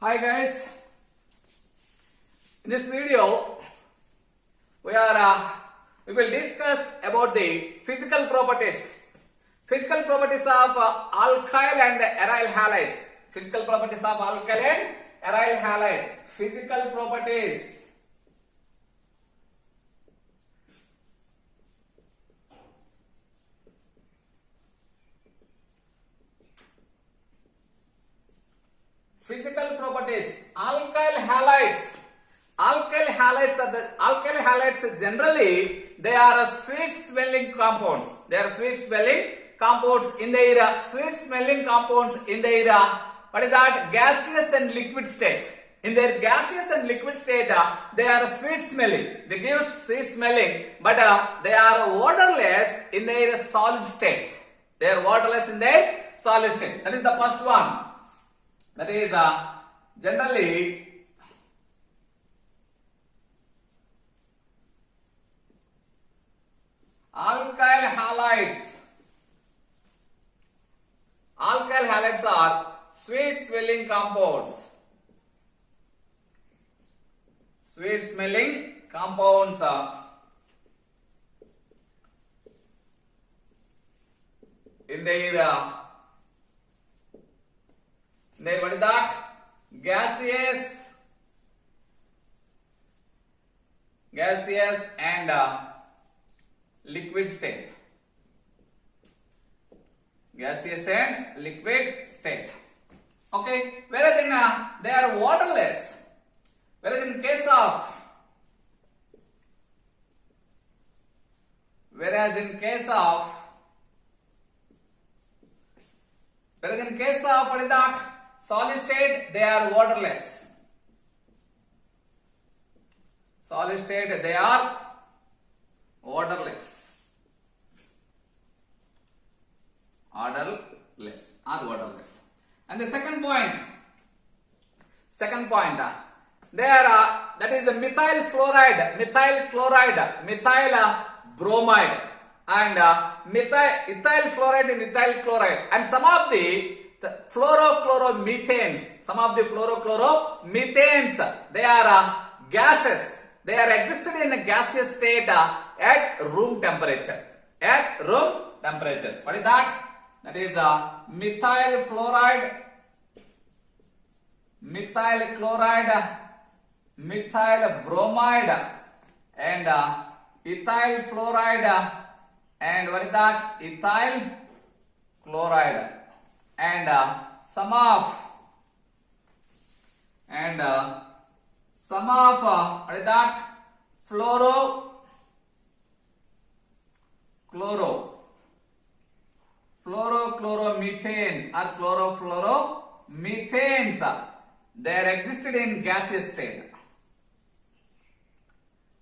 Hi guys, in this video we will discuss about the physical properties of alkyl and aryl halides. Physical properties of alkyl and aryl halides. Physical properties. Physical properties. Alkyl halides. Alkyl halides generally they are sweet smelling compounds. They are sweet smelling compounds in their what is that? Gaseous and liquid state. In their gaseous and liquid state, they are sweet smelling. They give sweet smelling, but they are odorless in their solid state. They are odorless in their solid state. That is the first one. That is generally alkyl halides. Alkyl halides are sweet smelling compounds. Sweet smelling compounds in their what is that? Gaseous and liquid state. Gaseous and liquid state. Okay, whereas in they are waterless. Whereas in case of what is that? Solid state, they are waterless. Solid state, they are waterless. Waterless. And the second point, there that is the methyl fluoride, methyl chloride, methyl bromide, and ethyl fluoride and ethyl chloride, and some of the fluorochloromethanes, they are gases. They are existed in a gaseous state at room temperature. What is that? That is methyl fluoride, methyl chloride, methyl bromide, and ethyl fluoride, and what is that? Ethyl chloride, and some of what is that? Fluorochloromethanes or chlorofluoromethanes. They are existed in gaseous state.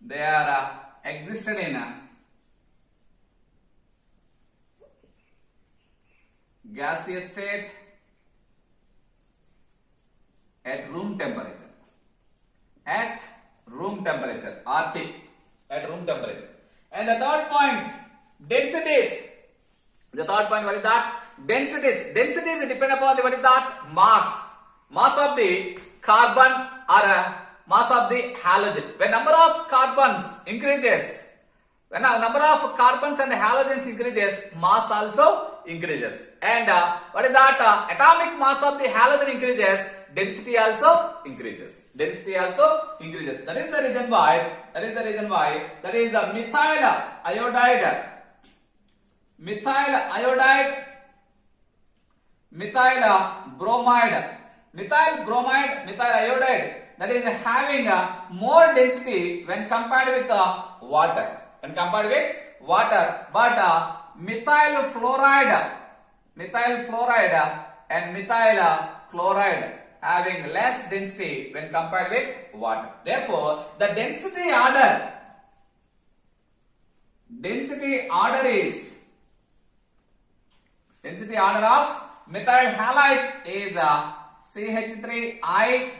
They are existed in gaseous state at room temperature. RT, at room temperature. And the third point, densities. The third point, what is that? Densities. Densities depend upon the what is that? Mass of the carbon or mass of the halogen. When number of carbons increases, when a number of carbons and halogens increases, mass also increases. And what is that? Atomic mass of the halogen increases, density also increases. That is the reason why that is methyl iodide, methyl iodide, that is having more density when compared with water. But methyl fluoride and methyl chloride having less density when compared with water. Therefore, the density order of methyl halides is CH3I,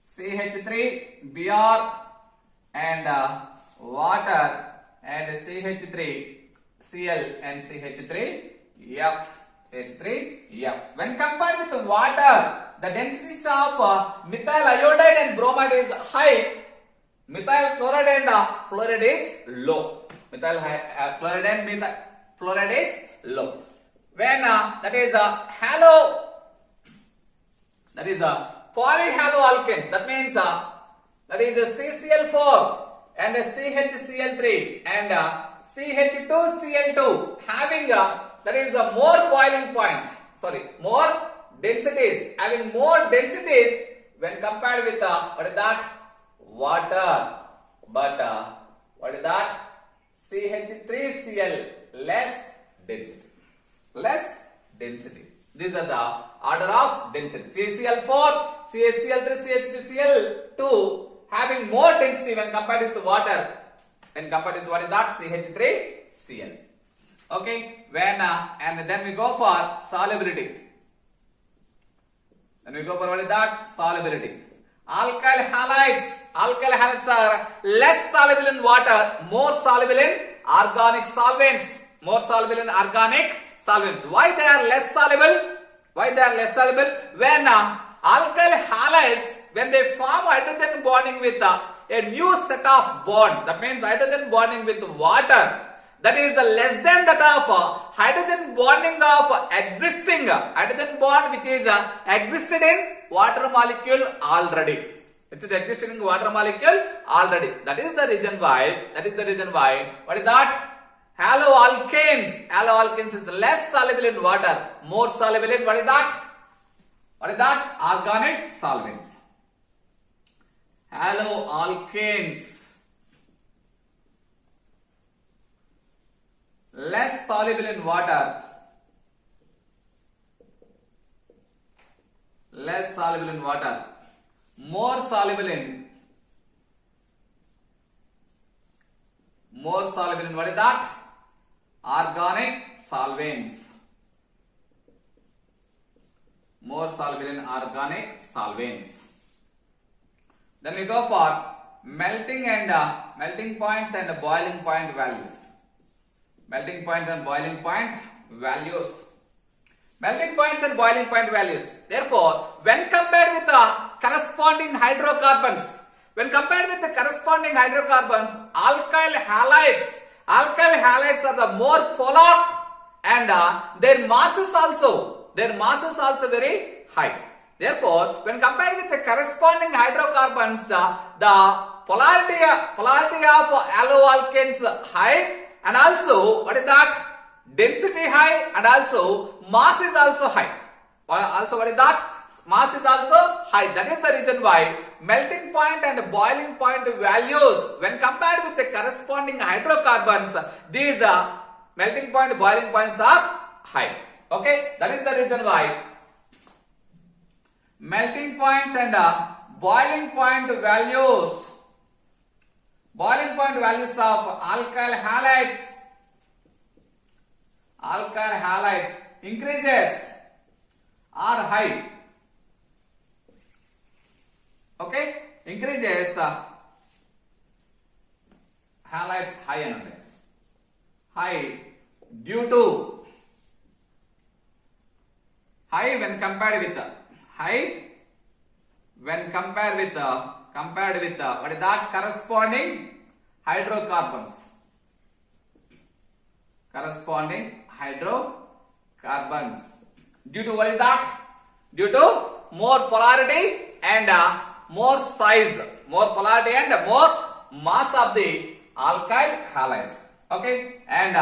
CH3Br, and water, and CH3Cl and CH3F. CH3F. When compared with water, the densities of methyl iodide and bromide is high. Methyl chloride and fluoride is low. Methyl chloride and methyl fluoride is low. When that is polyhaloalkanes, that means that is CCl4 and CHCl3 and CH2Cl2 having that is more boiling point. More densities, having more densities when compared with what is that? Water. But what is that? CH3Cl less density. Less density. These are the order of density. CCl4, CHCl3, CH2Cl2 having more density when compared with water. When compared with what is that? CH3Cl. Okay. When and then we go for solubility. Then we go for what is that? Solubility. Alkyl halides. Alkyl halides are less soluble in water, more soluble in organic solvents. More soluble in organic solvents. Why they are less soluble? Why they are less soluble? When alkyl halides, when they form hydrogen bonding with a new set of bond, that means hydrogen bonding with water, that is less than that of hydrogen bonding of existing hydrogen bond which is existed in water molecule already. It is existing in water molecule already. That is the reason why. What is that? Haloalkanes. Haloalkanes is less soluble in water, more soluble in what is that? What is that? Organic solvents. Haloalkanes. Less soluble in water. Less soluble in water. More soluble in what is that? Organic solvents. More soluble in organic solvents. Then we go for melting points and boiling point values. Melting point and boiling point values. Melting points and boiling point values. Therefore, when compared with the corresponding hydrocarbons, alkyl halides are the more polar and their masses also very high. Therefore, when compared with the corresponding hydrocarbons, the polarity of haloalkanes high and also what is that? Density high and also mass is also high. Also what is that? Mass is also high. That is the reason why melting point and boiling point values when compared with the corresponding hydrocarbons, these melting point boiling points are high. Okay, that is the reason why melting points and boiling point values of alkyl halides increases are high. Okay, increases halides high another. High due to when compared with what is that? Corresponding hydrocarbons. Due to what is that? Due to more polarity and more size, more polarity and more mass of the alkyl halides. Okay, and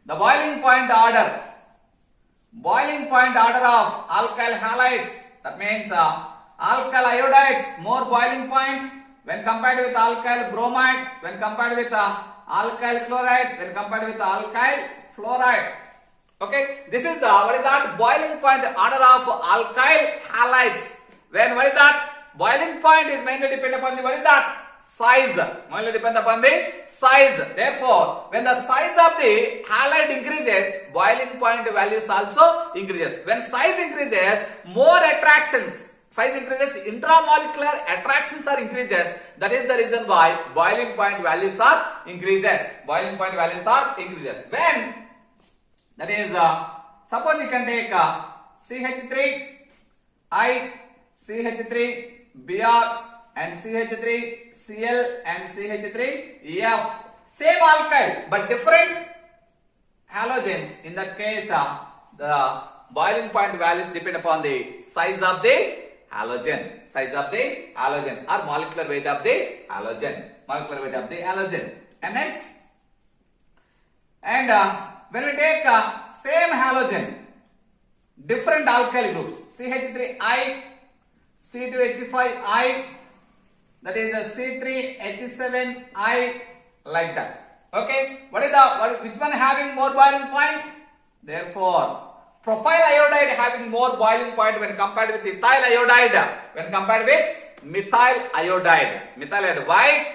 the boiling point order of alkyl halides, that means alkyl iodides more boiling point when compared with alkyl bromide, when compared with alkyl chloride, when compared with alkyl fluoride. Okay, this is the what is that? Boiling point order of alkyl halides. When what is that? Boiling point is mainly depend upon the what is that? Size. Mainly depend upon the size. Therefore, when the size of the halide increases, boiling point values also increases. When size increases, more attractions. Size increases, intramolecular attractions are increases. That is the reason why boiling point values are increases. When that is suppose you can take CH3, I, CH3, Br and CH3, Cl and CH3, F. Same alkyl but different halogens. In that case, the boiling point values depend upon the size of the halogen, or molecular weight of the halogen, And next, and when we take same halogen, different alkyl groups, CH3I, C2H5I, that is a C3H7I, like that. Okay, which one having more boiling point? Therefore, propyl iodide having more boiling point when compared with ethyl iodide, methyl iodide. Why?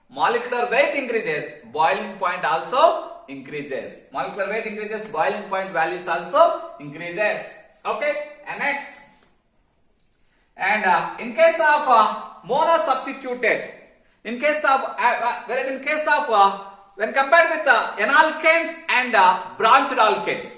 Molecular weight increases, boiling point also increases. Molecular weight increases, boiling point values also increases. Okay, and next, and in case of monosubstituted, in case of when compared with analkanes and branched alkanes,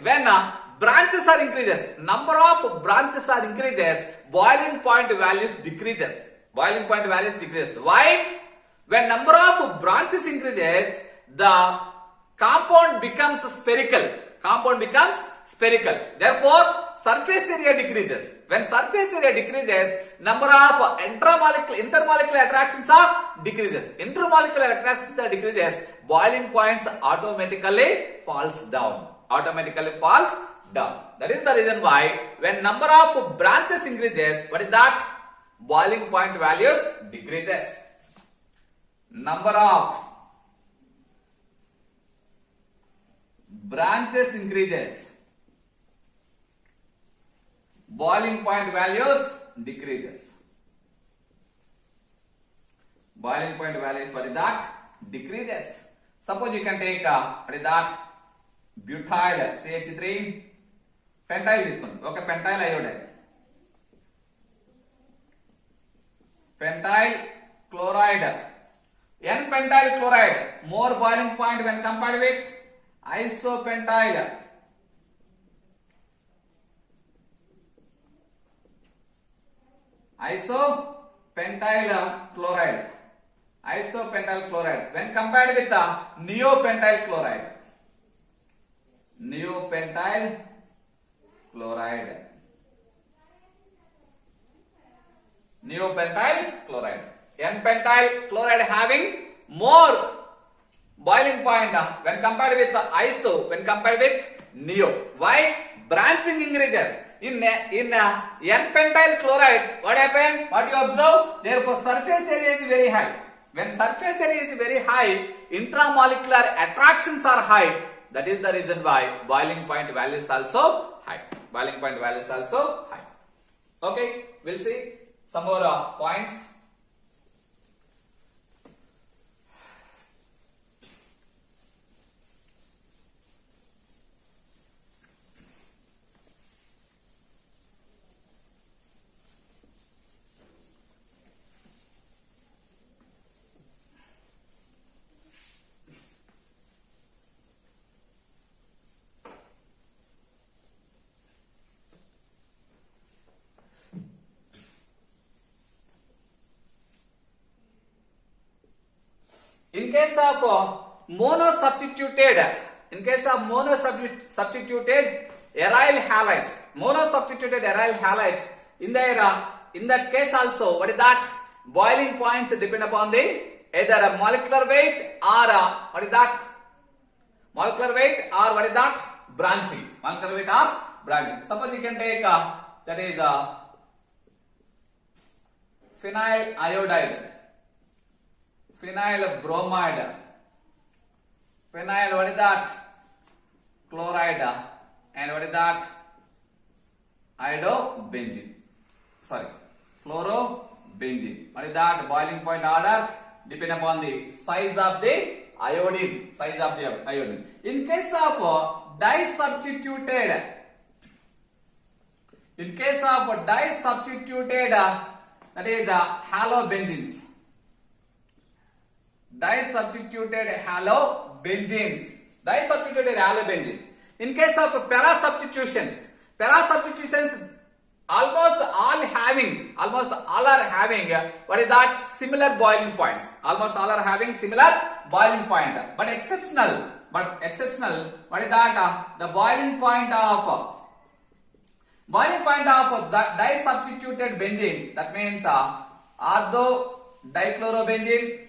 when branches are increases, number of branches are increases, boiling point values decreases. Why? When number of branches increases, the compound becomes spherical. Therefore, surface area decreases. When surface area decreases, number of intermolecular attractions are decreases. Boiling points automatically falls down. That is the reason why when number of branches increases, what is that? Boiling point values decreases. Number of branches increases, boiling point values decreases. Boiling point values, what is that? Decreases. Suppose you can take what is that? Butyl CH3, pentyl this one. Okay, pentyl iodide, pentyl chloride, N-pentyl chloride, more boiling point when compared with isopentyl. Isopentyl chloride when compared with neopentyl chloride. N-pentyl chloride having more boiling point when compared with iso, when compared with neo. Why? Branching increases. In N-pentyl chloride, what happened? What you observe? Therefore, surface area is very high. When surface area is very high, intramolecular attractions are high. That is the reason why boiling point values also high. Okay, we'll see some more points. In case of monosubstituted aryl halides, in that case also, what is that? Boiling points depend upon the either molecular weight or branching. Suppose you can take that is phenyl iodide, phenyl bromide, phenyl what is that? Chloride, and what is that? Fluorobenzene. What is that? Boiling point order depend upon the size of the iodine. In case of disubstituted, that is disubstituted halobenzenes. Disubstituted allobenzene. In case of para substitutions, almost all are having what is that similar boiling points. Almost all are having similar boiling point. But exceptional. What is that? The boiling point of the disubstituted benzene. That means ortho dichlorobenzene,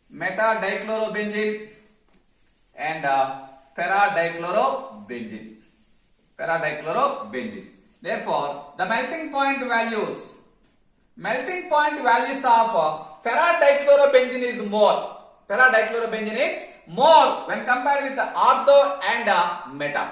meta dichlorobenzene, and para dichlorobenzene. Therefore, the melting point values of para dichlorobenzene is more. When compared with the ortho and meta.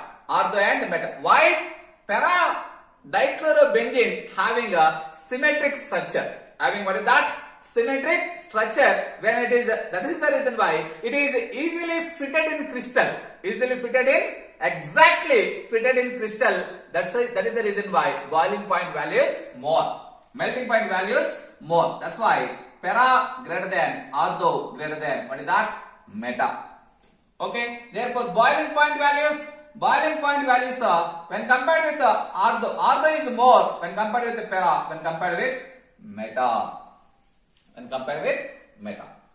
Why? Para dichlorobenzene having a symmetric structure. Having what is that? Symmetric structure. When it is, that is the reason why it is easily fitted in crystal. Exactly fitted in crystal. That is the reason why boiling point value is more. Melting point value is more. That's why para greater than, ortho greater than, what is that? Meta. Okay. Therefore, boiling point values are when compared with ortho is more when compared with para, when compared with meta.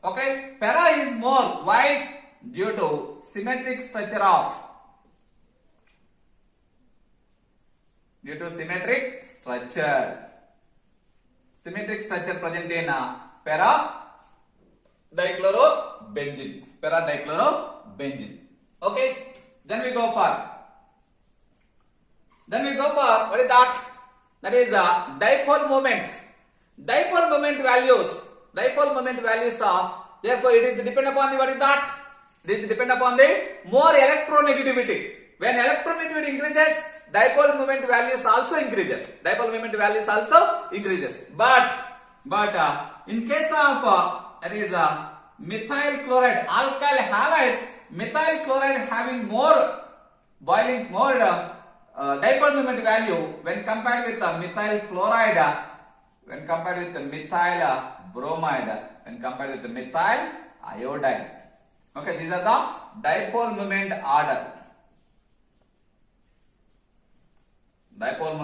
Okay. Para is more. Why? Due to symmetric structure present in para dichlorobenzene. Okay. Then we go for what is that? That is dipole moment. Dipole moment values are, therefore it is depend upon the, what is that? It is depend upon the more electronegativity. When electronegativity increases, dipole moment values also increases. But in case of that is methyl chloride, alkyl halides, methyl chloride having more dipole moment value when compared with the methyl fluoride, when compared with the methyl bromide, when compared with the methyl iodide. Okay, these are the dipole moment order. Dipole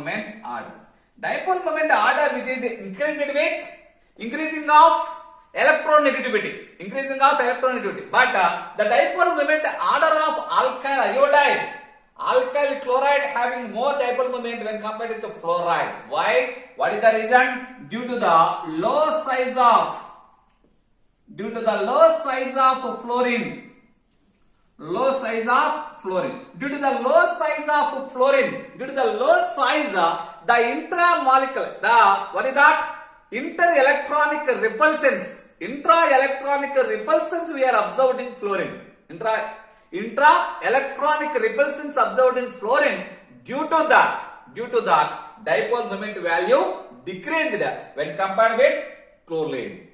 moment order which is increased with increasing of electronegativity. But the dipole moment order of alkyl iodide, alkyl chloride having more dipole moment when compared with the fluoride. Why? What is the reason? Due to the low size of fluorine. The intramolecular, what is that? Intra-electronic repulsions we are observed in fluorine. Intra-electronic repulsions observed in fluorine. Due to that, dipole moment value decreased when compared with chlorine.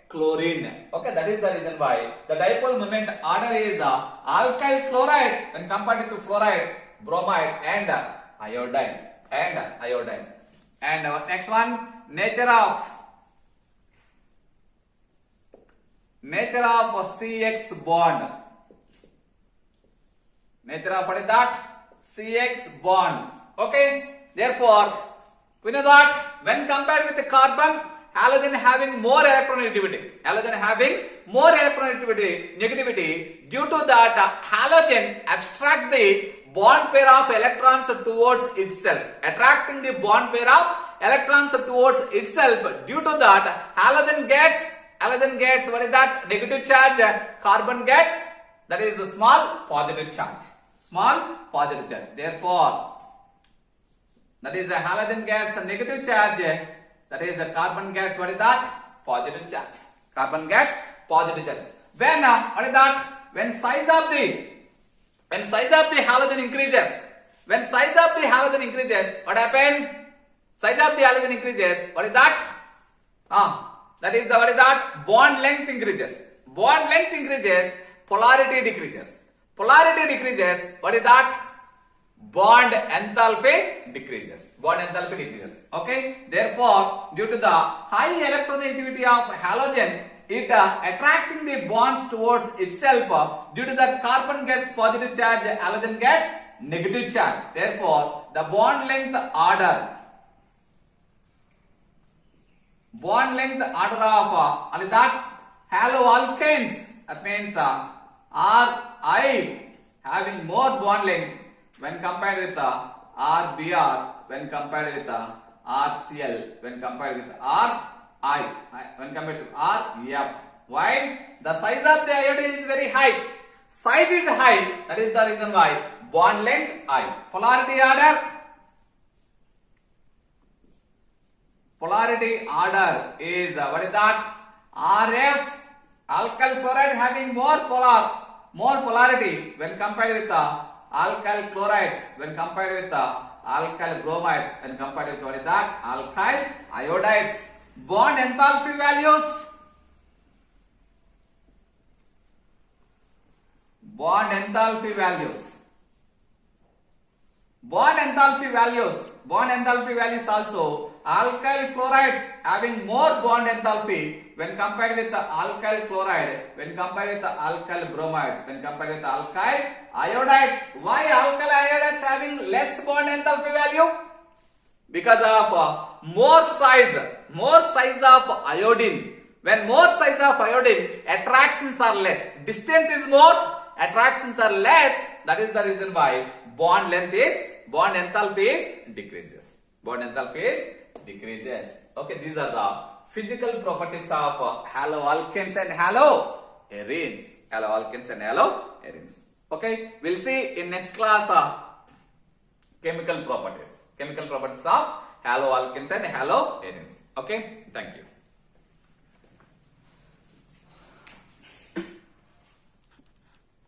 Okay, that is the reason why the dipole moment order is alkyl chloride when compared to fluoride, bromide, and iodine. And next one, nature of CX bond. Nature of what is that? CX bond. Okay. Therefore, we know that when compared with the carbon, halogen having more electronegativity. Negativity. Due to that, halogen abstract the bond pair of electrons towards itself. Attracting the bond pair of electrons towards itself. Due to that, halogen gets what is that? Negative charge. Carbon gets, that is a small positive charge. Therefore, that is the halogen gets a negative charge. That is the carbon gets, what is that? Positive charge. When what is that? When size of the halogen increases. What happened? Size of the halogen increases. What is that? That is the, what is that? Bond length increases. Polarity decreases. What is that? Bond enthalpy decreases. Okay. Therefore, due to the high electronegativity of halogen, it attracting the bonds towards itself. Due to that, carbon gets positive charge, halogen gets negative charge. Therefore, the bond length order of only that haloalkanes, that means Ri having more bond length when compared with RBr, when compared with RCl, when compared with Ri, when compared to Rf. Why? The size of the iodine is very high. Size is high. That is the reason why bond length high. Polarity order is what is that? Rf, alkyl chloride having more polarity when compared with alkyl chlorides, when compared with alkyl bromides, when compared with what is that? Alkyl iodides. Bond enthalpy values. Bond enthalpy values also. Alkyl chlorides having more bond enthalpy when compared with the alkyl chloride, when compared with the alkyl bromide, when compared with the alkyl iodides. Why alkyl iodides having less bond enthalpy value? Because of more size of iodine. When more size of iodine, attractions are less. Distance is more, attractions are less. That is the reason why bond enthalpy decreases. Okay, these are the physical properties of haloalkanes and haloarenes. Okay, we'll see in next class chemical properties of haloalkanes and haloarenes. Okay, thank you.